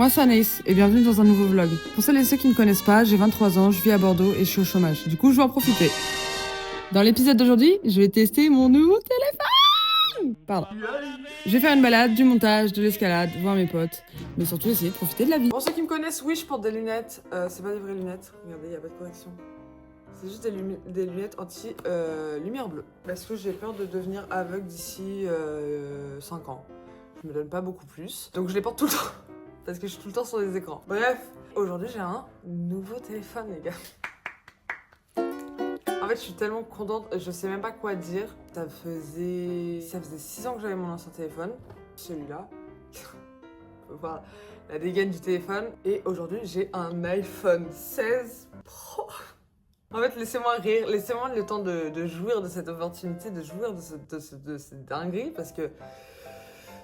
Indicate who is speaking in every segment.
Speaker 1: Moi c'est Anaïs et bienvenue dans un nouveau vlog. Pour celles et ceux qui ne me connaissent pas, j'ai 23 ans, je vis à Bordeaux et je suis au chômage. Du coup je vais en profiter. Dans l'épisode d'aujourd'hui, je vais tester mon nouveau téléphone. Pardon. Je vais faire une balade, du montage, de l'escalade, voir mes potes, mais surtout essayer de profiter de la vie. Pour ceux qui me connaissent, oui je porte des lunettes, c'est pas des vraies lunettes, regardez il n'y a pas de correction. C'est juste des lunettes anti-lumière bleue. Parce que j'ai peur de devenir aveugle d'ici 5 ans. Je me donne pas beaucoup plus, donc je les porte tout le temps. Parce que je suis tout le temps sur les écrans. Bref, aujourd'hui j'ai un nouveau téléphone les gars. En fait je suis tellement contente, je sais même pas quoi dire. Ça faisait 6 ans que j'avais mon ancien téléphone, celui-là. Faut voir la dégaine du téléphone. Et aujourd'hui j'ai un iPhone 16 Pro. En fait laissez-moi rire, laissez-moi le temps de jouir de cette opportunité, de jouir de cette dinguerie parce que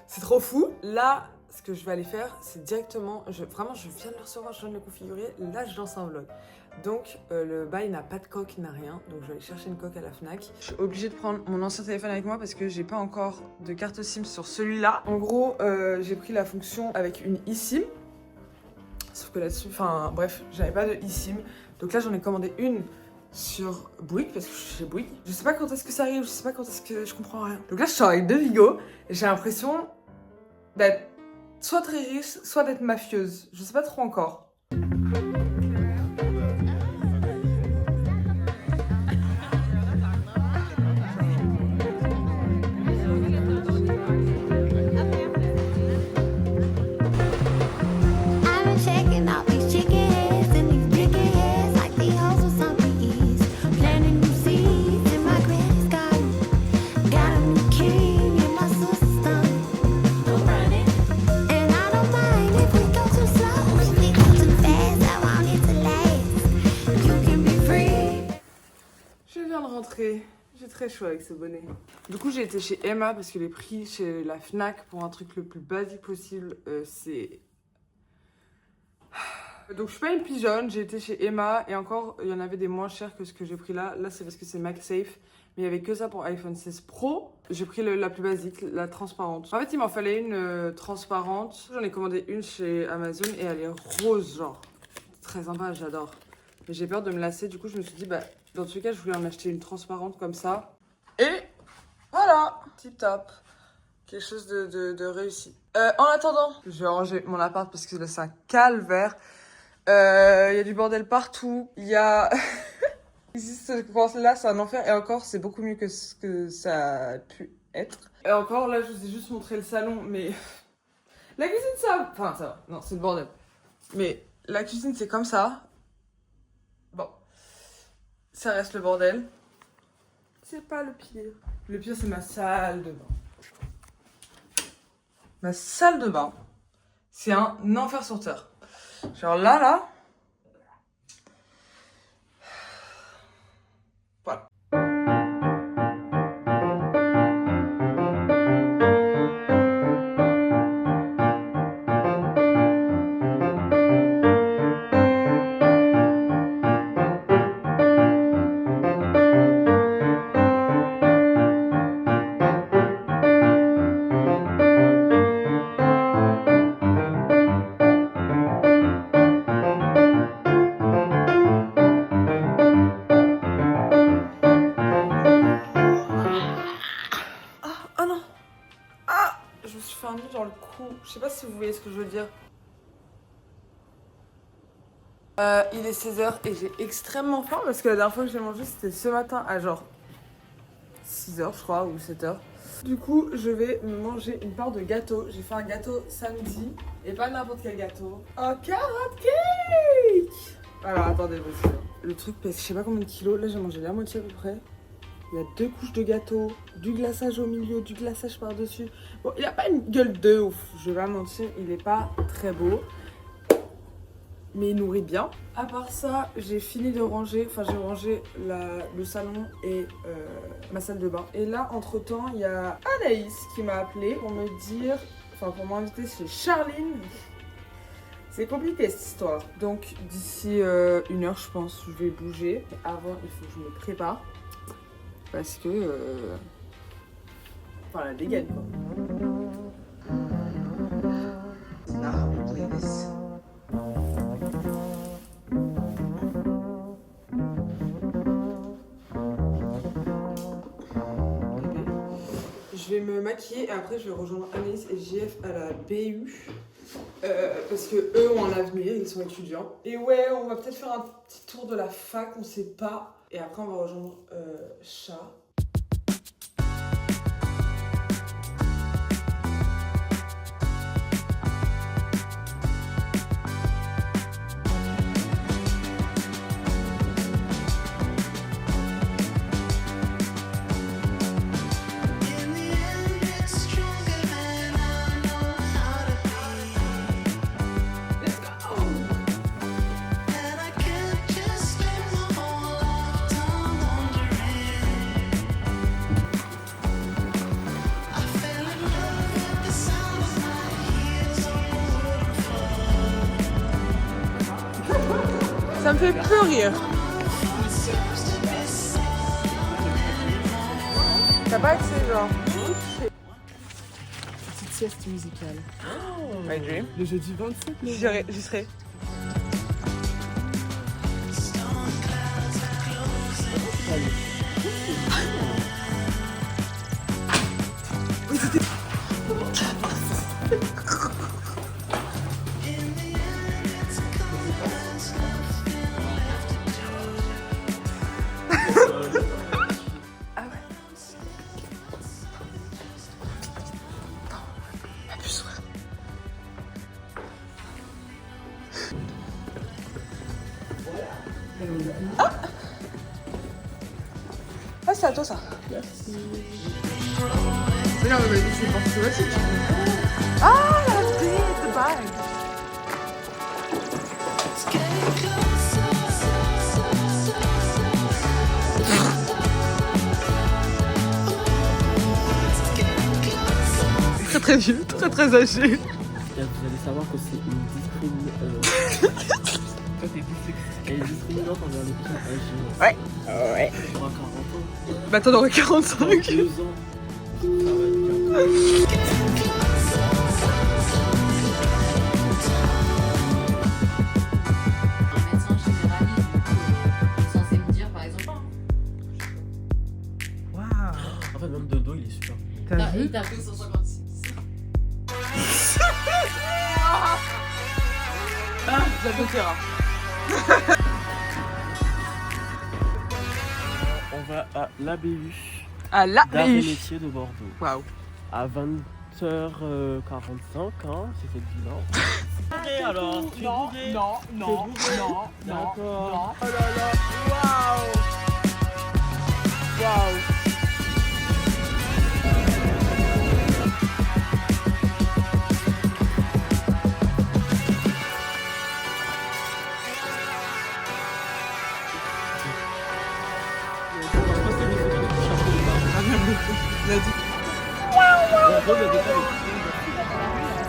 Speaker 1: c'est trop fou. Là, ce que je vais aller faire, c'est directement... Vraiment, je viens de le recevoir, je viens de le configurer. Là, je lance un vlog. Donc, le bail n'a pas de coque, n'a rien. Donc, je vais aller chercher une coque à la Fnac. Je suis obligée de prendre mon ancien téléphone avec moi parce que j'ai pas encore de carte SIM sur celui-là. En gros, j'ai pris la fonction avec une eSIM. Sauf que là-dessus... Enfin, bref, j'avais pas de eSIM. Donc là, j'en ai commandé une sur Bouygues parce que je suis chez Bouygues. Je sais pas quand est-ce que ça arrive, je sais pas quand est-ce que... Je comprends rien. Donc là, je suis avec deux Vigo et j'ai l'impression d'être soit très riche, soit d'être mafieuse. Je sais pas trop encore. J'ai très chaud avec ce bonnet. Du coup, j'ai été chez Emma parce que les prix chez la Fnac pour un truc le plus basique possible, c'est... Donc, je suis pas une pigeonne, j'ai été chez Emma et encore, il y en avait des moins chers que ce que j'ai pris là. Là, c'est parce que c'est MagSafe, mais il y avait que ça pour iPhone 16 Pro. J'ai pris la plus basique, la transparente. En fait, il m'en fallait une transparente. J'en ai commandé une chez Amazon et elle est rose, genre. Très sympa, j'adore. Mais j'ai peur de me lasser, du coup, je me suis dit, bah... Dans tous les cas, je voulais en acheter une transparente comme ça. Et voilà, tip top. Quelque chose de réussi. En attendant, je vais ranger mon appart parce que là, c'est un calvaire. Il y a du bordel partout. Il y a... Ici, là, c'est un enfer. Et encore, c'est beaucoup mieux que ce que ça a pu être. Et encore, là, je vous ai juste montré le salon, mais... La cuisine, ça... Enfin, ça va. Non, c'est le bordel. Mais la cuisine, c'est comme ça. Bon. Ça reste le bordel. C'est pas le pire. Le pire, c'est ma salle de bain. Ma salle de bain, c'est un enfer sur terre. Genre là... Voilà. Dans le cou, je sais pas si vous voyez ce que je veux dire. Il est 16h et j'ai extrêmement faim parce que la dernière fois que j'ai mangé c'était ce matin à genre 6h je crois ou 7h. Du coup je vais me manger une part de gâteau. J'ai fait un gâteau samedi et pas n'importe quel gâteau. Un carrot cake. Alors attendez parce que le truc pèse je sais pas combien de kilos. Là j'ai mangé la moitié à peu près. Il y a 2 couches de gâteau, du glaçage au milieu, du glaçage par-dessus. Bon, il a pas une gueule de ouf, je vais pas mentir, il est pas très beau. Mais il nourrit bien. À part ça, j'ai fini de ranger, enfin j'ai rangé le salon et ma salle de bain. Et là, entre-temps, il y a Anaïs qui m'a appelé pour me dire, enfin pour m'inviter chez Charline. C'est compliqué cette histoire. Donc d'ici 1 heure, je pense, je vais bouger. Mais avant, il faut que je me prépare. Parce que... Enfin, la dégaine, quoi. Je vais me maquiller et après je vais rejoindre Anaïs et JF à la BU. Parce que eux ont un avenir, ils sont étudiants. Et ouais, on va peut-être faire un petit tour de la fac, on sait pas. Et après on va rejoindre Chat. Ça me fait peu rire. T'as pas accès, genre. Petite sieste musicale. My dream. Le jeudi 27 novembre. J'y serai. Ah, c'est à toi ça. Merci. Mais non, mais c'est pour ce que ah, la tête de bague. Très très vieux, très très âgé.
Speaker 2: Vous allez savoir que c'est une discrimination. Toi t'es elle est discriminante envers les petits âgés.
Speaker 1: Ouais. Ouais.
Speaker 2: T'auras 40 ans.
Speaker 1: Bah t'en aurais 45.
Speaker 2: 2 ans. Ça va être
Speaker 3: un médecin généraliste, censé me dire par exemple.
Speaker 1: Waouh.
Speaker 2: En fait, même de dos, il est super.
Speaker 1: T'as vu?
Speaker 3: Il t'a fait 156.
Speaker 1: Ah, j'applaudira.
Speaker 2: On va à l'ABU.
Speaker 1: À la
Speaker 2: d'Arts et Métiers de Bordeaux.
Speaker 1: Waouh.
Speaker 2: À 20h45, hein, c'est cette bilan. Ok, alors, tu es bourré.
Speaker 1: Non.
Speaker 2: D'accord.
Speaker 1: Oh là là. Waouh. Waouh.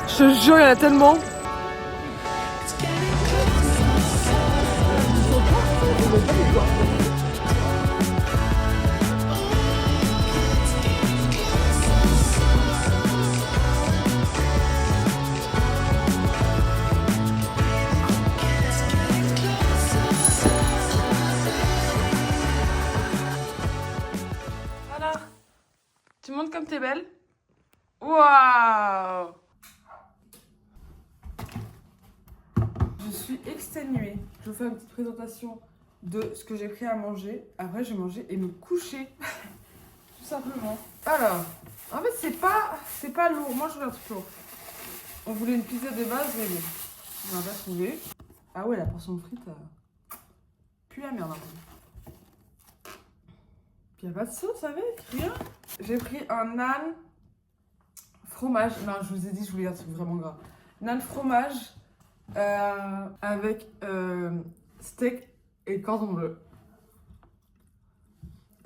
Speaker 1: Je te jure, il y en a tellement. Voilà. Tu montres comme t'es belle. Waouh! Je suis exténuée. Je vous fais une petite présentation de ce que j'ai pris à manger. Après, je vais manger et me coucher. Tout simplement. Alors, en fait, c'est pas lourd. Moi, je veux un truc lourd. On voulait une pizza de base, mais bon, on n'a pas trouvé. Ah ouais, la portion de frites, pue la merde. Puis il n'y a pas de sauce avec, rien. J'ai pris un naan fromage. Non, je vous ai dit, je voulais un truc vraiment gras. Naan fromage avec steak et cordon bleu.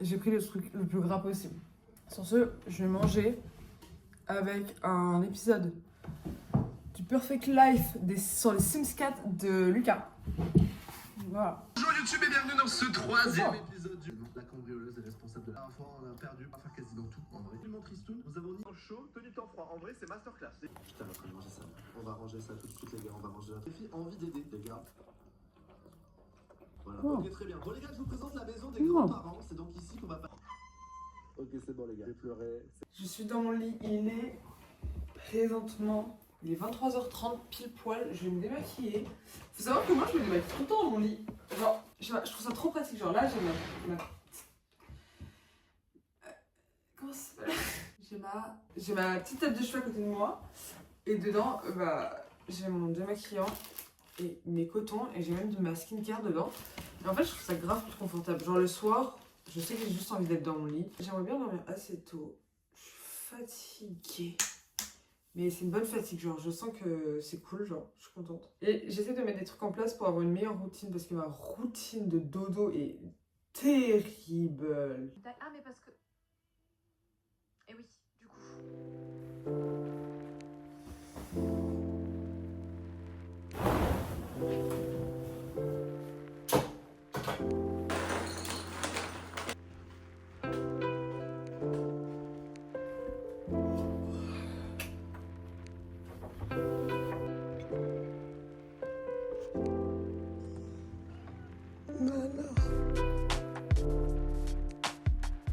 Speaker 1: J'ai pris le truc le plus gras possible. Sur ce, je vais manger avec un épisode du Perfect Life sur les Sims 4 de Lucas. Voilà.
Speaker 4: Bonjour YouTube et bienvenue dans ce 3e épisode du La cambrioleuse est responsable de la dernière fois, on a perdu, enfin quasi dans tout en vrai. Tellement tristoun, nous avons ni en chaud, tenu temps froid, en vrai c'est masterclass. Putain, on va manger ça, on va ranger ça tout de suite les gars, on va manger ça. Les filles, envie d'aider les gars. Voilà, ok très bien. Bon les gars, je vous présente la maison des grands-parents, c'est donc ici qu'on va... Ok, c'est bon les gars, j'ai pleuré.
Speaker 1: Je suis dans mon lit, il est présentement, il est 23h30 pile poil, je vais me démaquiller. Faut savoir que moi je me démaquille tout le temps dans mon lit. Genre, je trouve ça trop pratique, genre là j'ai ma... Comment ça s'appelle? J'ai ma petite tête de cheveux à côté de moi et dedans j'ai mon démaquillant et mes cotons et j'ai même de ma skincare dedans. Et en fait je trouve ça grave plus confortable. Genre le soir, je sais que j'ai juste envie d'être dans mon lit. J'aimerais bien dormir assez tôt. Je suis fatiguée. Mais c'est une bonne fatigue, genre je sens que c'est cool, genre je suis contente. Et j'essaie de mettre des trucs en place pour avoir une meilleure routine parce que ma routine de dodo est terrible.
Speaker 3: Ah, mais parce que. Eh oui, du coup.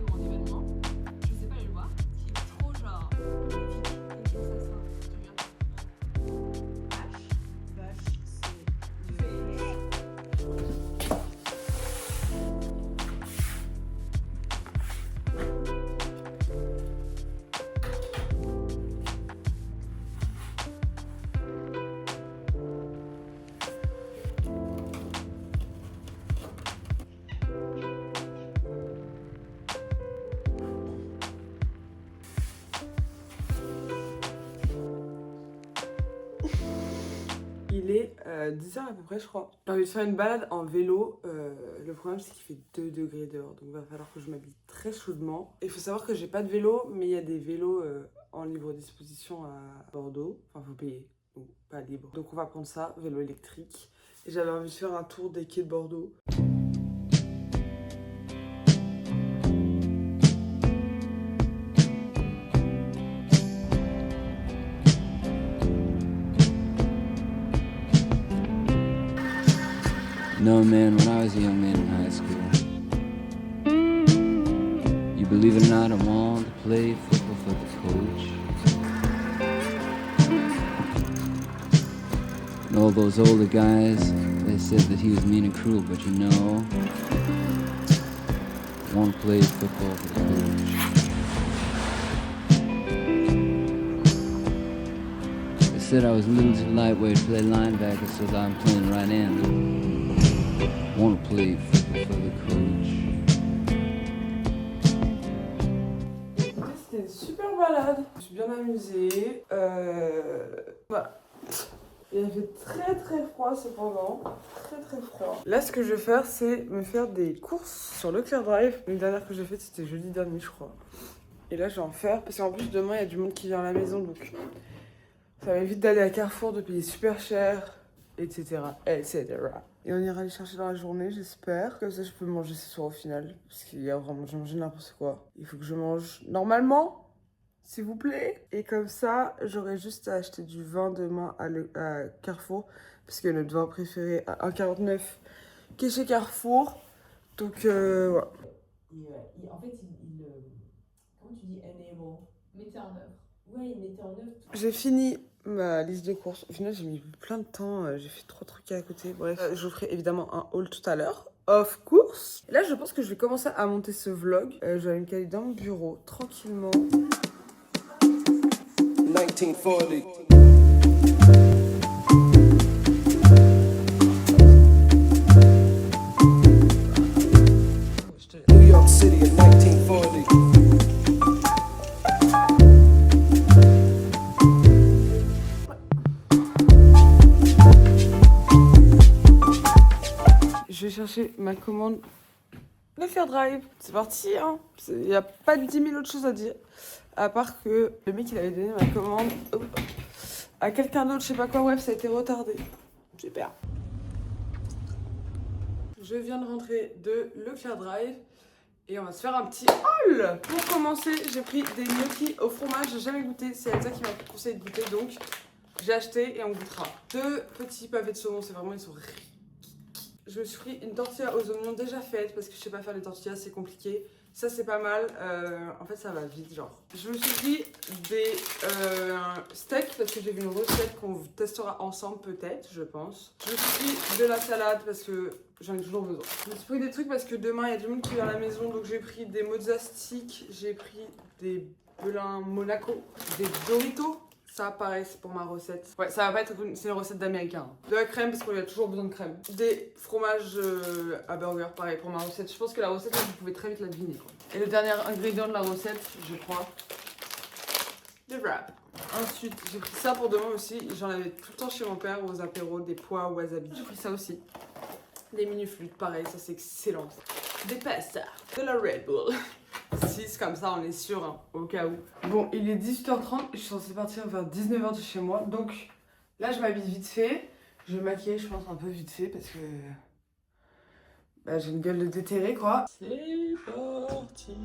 Speaker 3: Mon événement, je sais pas aller le voir, qui est trop genre magnifique et que ça soit. Tu regardes. Vache,
Speaker 1: Il est 10h à peu près je crois. J'ai envie de faire une balade en vélo. Le problème c'est qu'il fait 2 degrés dehors. Donc il va falloir que je m'habille très chaudement. Il faut savoir que j'ai pas de vélo, mais il y a des vélos en libre disposition à Bordeaux. Enfin faut payer, donc pas libre. Donc on va prendre ça, vélo électrique. Et j'avais envie de faire un tour des quais de Bordeaux.
Speaker 5: No, man, when I was a young man in high school, you believe it or not, I wanted to play football for the coach. And all those older guys, they said that he was mean and cruel, but you know, I want to play football for the coach. They said I was a little too lightweight to play linebacker, so that I'm playing right end. Want to play football for the coach.
Speaker 1: C'était une super balade. Je me suis bien amusée. Voilà. Il a fait très très froid cependant. Très très froid. Là, ce que je vais faire, c'est me faire des courses sur Leclerc Drive. Une dernière que j'ai faite, c'était jeudi dernier, je crois. Et là, je vais en faire. Parce qu'en plus, demain, il y a du monde qui vient à la maison. Donc, ça m'évite d'aller à Carrefour, de payer super cher, etc. etc. Et on ira les chercher dans la journée, j'espère. Comme ça, je peux manger ce soir au final. Parce qu'il y a vraiment, j'ai mangé n'importe quoi. Il faut que je mange normalement, s'il vous plaît. Et comme ça, j'aurai juste à acheter du vin demain à Carrefour. Parce que notre vin préféré à 1,49 qui est chez Carrefour. Donc, voilà.
Speaker 6: En fait, comment tu dis enable?
Speaker 3: Mettez en œuvre.
Speaker 6: Ouais, il mettait en œuvre.
Speaker 1: J'ai fini ma liste de courses. Au final, j'ai mis plein de temps. J'ai fait 3 trucs à côté. Bref, je vous ferai évidemment un haul tout à l'heure. Of course. Et là, je pense que je vais commencer à monter ce vlog. Je vais aller me caler dans mon bureau, tranquillement.
Speaker 7: 1940. New York City in 1940.
Speaker 1: Je vais chercher ma commande Leclerc Drive. C'est parti, hein. Il n'y a pas 10 000 autres choses à dire. À part que le mec, il avait donné ma commande à quelqu'un d'autre, je sais pas quoi. Bref, ça a été retardé. Super. Je viens de rentrer de Leclerc Drive. Et on va se faire un petit haul. Pour commencer, j'ai pris des gnocchis au fromage. J'ai jamais goûté. C'est Elsa qui m'a conseillé de goûter. Donc, j'ai acheté et on goûtera. 2 petits pavés de saumon. C'est vraiment, ils sont riches. Je me suis pris une tortilla aux oignons déjà faite parce que je sais pas faire les tortillas, c'est compliqué. Ça c'est pas mal, en fait ça va vite genre. Je me suis pris des steaks parce que j'ai vu une recette qu'on testera ensemble peut-être, je pense. Je me suis pris de la salade parce que j'en ai toujours besoin. Je me suis pris des trucs parce que demain il y a du monde qui vient à la maison, donc j'ai pris des mozza sticks, j'ai pris des belins Monaco, des Doritos. Ça, pareil, c'est pour ma recette. Ouais, ça va pas être c'est une recette d'américain. De la crème, parce qu'on a toujours besoin de crème. Des fromages à burger, pareil, pour ma recette. Je pense que la recette, là, vous pouvez très vite la deviner, quoi. Et le dernier ingrédient de la recette, je crois, des wraps. Ensuite, j'ai pris ça pour demain aussi. J'en avais tout le temps chez mon père, aux apéros, des pois wasabi. J'ai pris ça aussi. Des mini-flûtes, pareil, ça c'est excellent. Des pastas, de la Red Bull. 6 comme ça on est sûr hein, au cas où. Bon il est 18h30 et je suis censée partir vers 19h de chez moi. Donc là je m'habille vite fait. Je vais maquiller je pense un peu vite fait parce que j'ai une gueule de déterré quoi. C'est parti.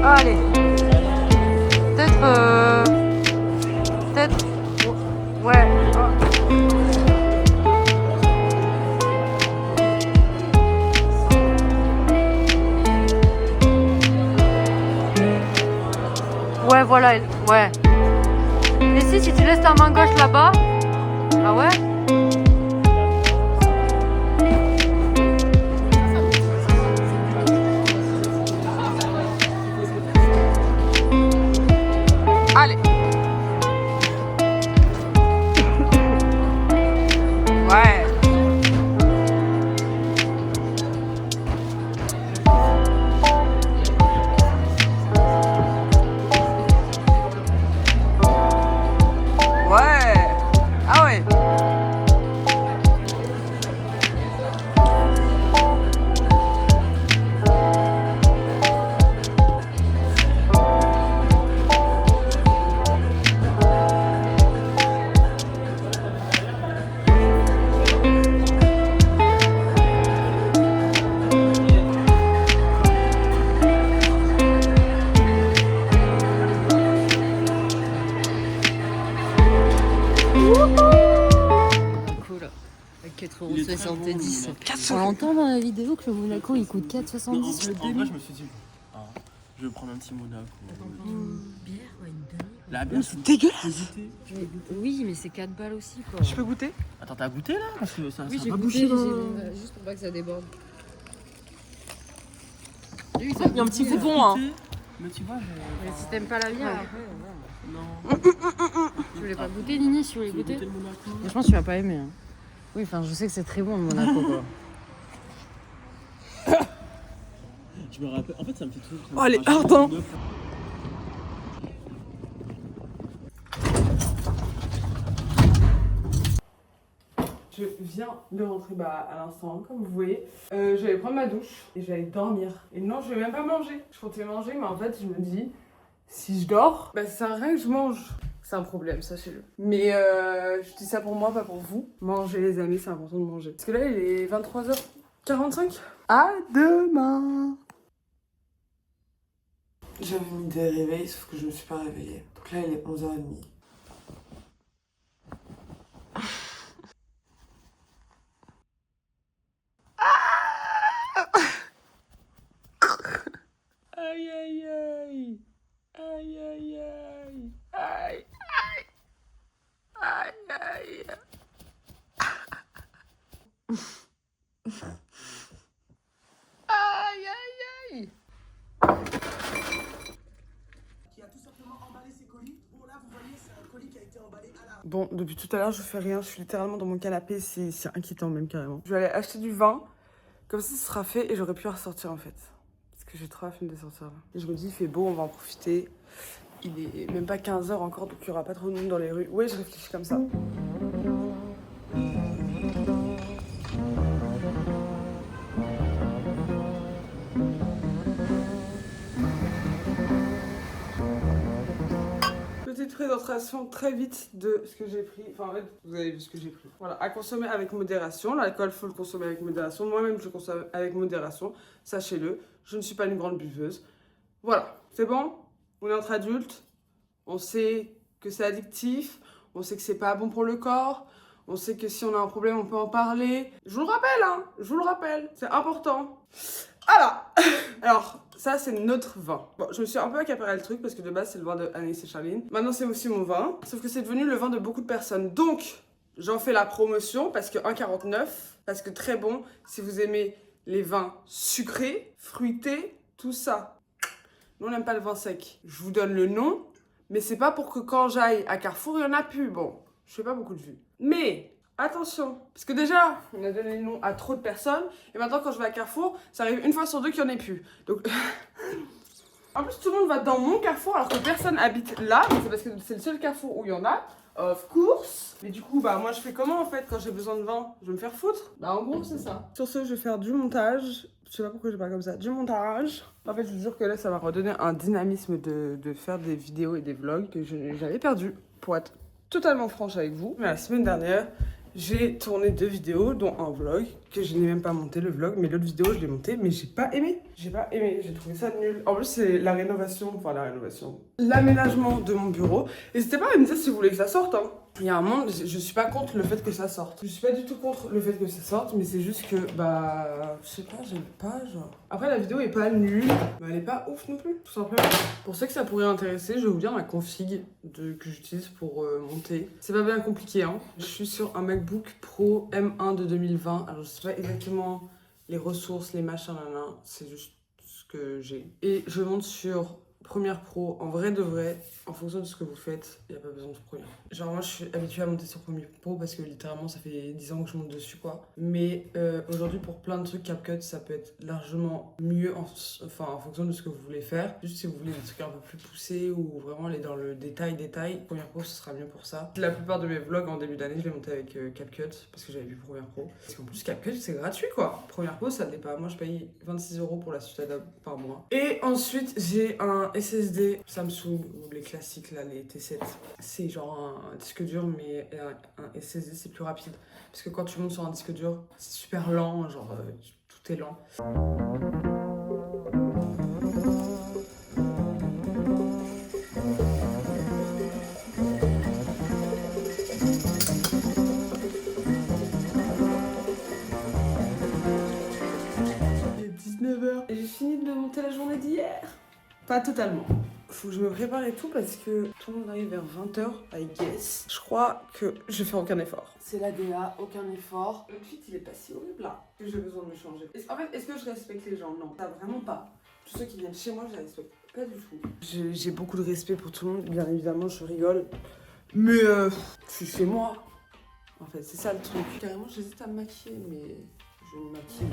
Speaker 8: Allez, peut-être, ouais. Ouais, voilà, ouais. Et si tu laisses ta main gauche là-bas, ah ouais? Allez. Ouais. Ouais. Ah ouais.
Speaker 9: Cool. Avec 4,70 €. On entend dans la vidéo que le Monaco il coûte 4,70 € le
Speaker 2: En vrai,
Speaker 9: demi.
Speaker 2: je me suis dit, ah, je vais prendre un petit Monaco.
Speaker 9: Bière, ouais, une demi.
Speaker 2: La bière,
Speaker 1: C'est dégueulasse.
Speaker 9: Oui, mais c'est 4 balles aussi quoi.
Speaker 1: Je peux goûter?
Speaker 2: Attends, t'as goûté là? Parce que ça
Speaker 9: Oui,
Speaker 2: ça
Speaker 9: j'ai
Speaker 2: va
Speaker 9: goûté,
Speaker 2: boucher
Speaker 9: juste pour pas que ça déborde.
Speaker 1: Il y a un petit coupon hein.
Speaker 2: Mais tu vois,
Speaker 9: Mais si t'aimes pas la bière, après,
Speaker 2: non.
Speaker 9: tu voulais pas goûter, Nini, si tu voulais
Speaker 2: Tu veux
Speaker 9: goûter?
Speaker 2: goûter le Monaco?
Speaker 9: Je pense que tu vas pas aimer. Hein. Oui, enfin, je sais que c'est très bon le Monaco quoi.
Speaker 2: Je me rappelle, en fait, ça me fait trop.
Speaker 1: Oh, elle est ardent. Je viens de rentrer à l'instant, comme vous voyez. J'allais prendre ma douche et j'allais dormir. Et non, je vais même pas manger. Je comptais manger, mais en fait, je me dis, si je dors, ça sert à rien que je mange. C'est un problème, sachez-le. Mais je dis ça pour moi, pas pour vous. Mangez les amis, c'est important de manger. Parce que là, il est 23h45. À demain. J'avais mis des réveils, sauf que je me suis pas réveillée. Donc là, il est 11h30. Aïe aïe aïe. Aïe aïe aïe. Aïe aïe. Aïe aïe. Aïe aïe aïe.
Speaker 7: Qui a tout simplement emballé ses colis. Bon, là, vous voyez, c'est un colis qui a été emballé à la.
Speaker 1: Bon, depuis tout à l'heure, je fais rien. Je suis littéralement dans mon canapé. C'est inquiétant, même carrément. Je vais aller acheter du vin. Comme ça, ce sera fait et j'aurai pu ressortir en fait. Parce que j'ai trop la flemme de sortir là. Et je me dis, il fait beau, on va en profiter. Il est même pas 15h encore, donc il n'y aura pas trop de monde dans les rues. Oui, je réfléchis comme ça. Petite petite présentation très vite de ce que j'ai pris. Enfin, en fait, vous avez vu ce que j'ai pris. Voilà, à consommer avec modération. L'alcool, faut le consommer avec modération. Moi-même, je consomme avec modération. Sachez-le, je ne suis pas une grande buveuse. Voilà, c'est bon? On est entre adultes. On sait que c'est addictif. On sait que c'est pas bon pour le corps. On sait que si on a un problème, on peut en parler. Je vous le rappelle, hein. Je vous le rappelle. C'est important. Voilà. Alors, ça, c'est notre vin. Bon, je me suis un peu accaparé le truc parce que de base, c'est le vin de Anaïs et Charline. Maintenant, c'est aussi mon vin. Sauf que c'est devenu le vin de beaucoup de personnes. Donc, j'en fais la promotion parce que 1,49, parce que très bon si vous aimez les vins sucrés, fruités, tout ça. Nous, on n'aime pas le vin sec. Je vous donne le nom, mais c'est pas pour que quand j'aille à Carrefour, il y en a plus. Bon, je fais pas beaucoup de vues. Mais attention, parce que déjà, on a donné le nom à trop de personnes, et maintenant quand je vais à Carrefour, ça arrive une fois sur deux qu'il n'y en ait plus. Donc, en plus, tout le monde va dans mon Carrefour alors que personne habite là, mais c'est parce que c'est le seul Carrefour où il y en a. Of course. Mais du coup, bah moi je fais comment en fait quand j'ai besoin de vin? Je vais me faire foutre. Bah en gros, c'est ça. Sur ce, je vais faire du montage. Je sais pas pourquoi je parle comme ça. Du montage. En fait, je vous jure que là, ça va redonner un dynamisme de faire des vidéos et des vlogs que j'avais perdu, pour être totalement franche avec vous. Mais la semaine dernière, j'ai tourné 2 vidéos, dont un vlog, que je n'ai même pas monté le vlog, mais l'autre vidéo, je l'ai monté, mais j'ai pas aimé. J'ai trouvé ça nul. En plus, c'est l'aménagement de mon bureau. N'hésitez pas à me dire si vous voulez que ça sorte, hein. Il y a un moment, je suis pas contre le fait que ça sorte. Je suis pas du tout contre le fait que ça sorte, mais c'est juste que, bah, je sais pas, j'aime pas, genre. Après, la vidéo est pas nulle, mais elle est pas ouf non plus, tout simplement. Pour ceux que ça pourrait intéresser, je vais vous dire ma config que j'utilise pour monter. C'est pas bien compliqué, hein. Je suis sur un MacBook Pro M1 de 2020, alors je sais pas exactement les ressources, les machins, c'est juste ce que j'ai. Et je monte sur Premiere Pro, en vrai de vrai, en fonction de ce que vous faites, il n'y a pas besoin de Premiere. Genre moi je suis habituée à monter sur Premiere Pro parce que littéralement ça fait 10 ans que je monte dessus quoi. Mais aujourd'hui pour plein de trucs CapCut ça peut être largement mieux en fonction de ce que vous voulez faire. Juste si vous voulez des trucs un peu plus poussés ou vraiment aller dans le détail, Premiere Pro ce sera mieux pour ça. La plupart de mes vlogs en début d'année je les montais avec CapCut parce que j'avais vu Premiere Pro. Parce qu'en plus CapCut c'est gratuit quoi. Premiere Pro ça ne l'est pas. Moi je paye 26 € pour la suite Adobe par mois. Et ensuite j'ai un SSD Samsung ou les classiques là, les T7. C'est genre un disque dur, mais un SSD c'est plus rapide. Parce que quand tu montes sur un disque dur, c'est super lent, genre tout est lent. Il est 19h et j'ai fini de monter la journée d'hier. Pas totalement. Faut que je me prépare et tout parce que tout le monde arrive vers 20h, I guess. Je crois que je fais aucun effort. C'est la DA, aucun effort. Le tweet il est pas si horrible là. J'ai besoin de me changer. En fait, est-ce que je respecte les gens? Non, ça vraiment pas. Tous ceux qui viennent chez moi, je les respecte pas du tout. J'ai beaucoup de respect pour tout le monde, bien évidemment, je rigole. Mais je suis chez moi. En fait, c'est ça le truc. Carrément, j'hésite à me maquiller, mais je vais me maquiller.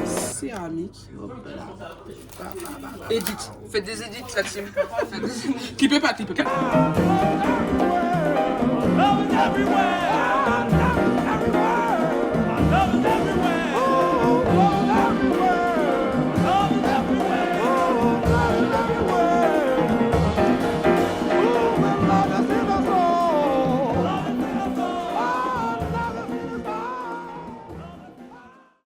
Speaker 1: Céramique. Edit. Faites des edits, la team. Clippez pas.